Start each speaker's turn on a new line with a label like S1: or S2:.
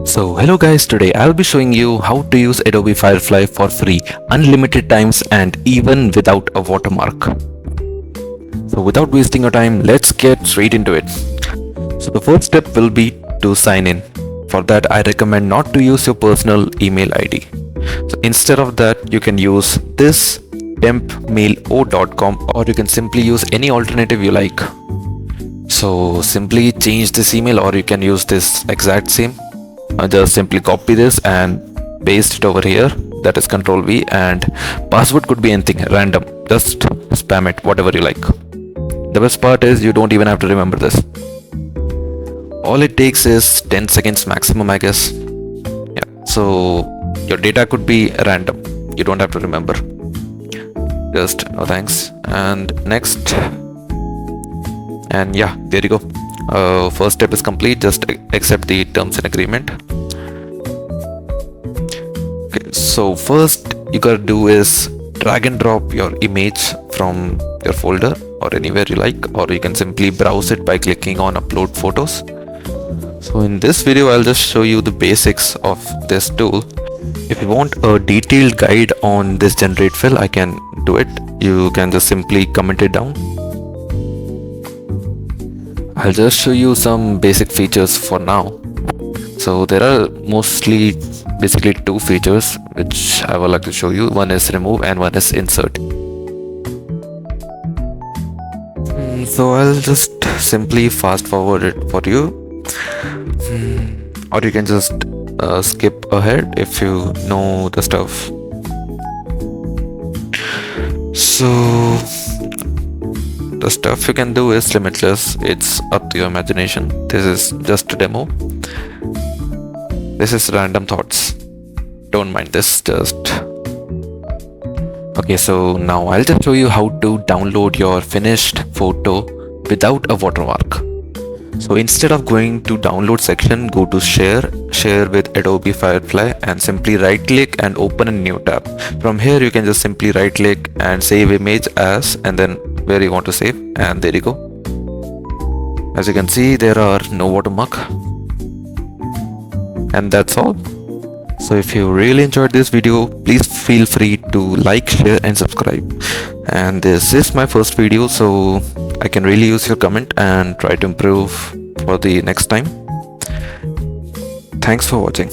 S1: So hello guys, today I'll be showing you how to use Adobe Firefly for free, unlimited times and even without a watermark. So without wasting your time, let's get straight into it. So the first step will be to sign in. For that I recommend not to use your personal email ID. So instead of that you can use this tempmailo.com or you can simply use any alternative you like. So simply change this email or you can use this exact same. Just simply copy this and paste it over here, that is Ctrl V, and password could be anything random, just spam it whatever you like. The best part is you don't even have to remember this. All it takes is 10 seconds maximum, I guess. Yeah, so your data could be random, you don't have to remember. Just no thanks and next, and yeah, there you go. First step is complete. Just accept the terms and agreement. Okay, so first you gotta do is drag and drop your image from your folder or anywhere you like, or you can simply browse it by clicking on upload photos. So in this video I'll just show you the basics of this tool. If you want a detailed guide on this generate fill, I can do it. You can just simply comment it down. I'll just show you some basic features for now. So there are basically two features which I would like to show you. One is remove and one is insert. So I'll just simply fast forward it for you. Or you can just skip ahead if you know the stuff. So the stuff you can do is limitless, it's up to your imagination. This is just a demo. This is random thoughts, don't mind this, just okay. So now I'll just show you how to download your finished photo without a watermark. So instead of going to download section, go to share with Adobe Firefly and simply right click and open a new tab. From here you can just simply right click and save image as, and then where you want to save, and there you go. As you can see, there are no watermark, and that's all. So if you really enjoyed this video, please feel free to like, share and subscribe. And this is my first video, so I can really use your comment and try to improve for the next time. Thanks for watching.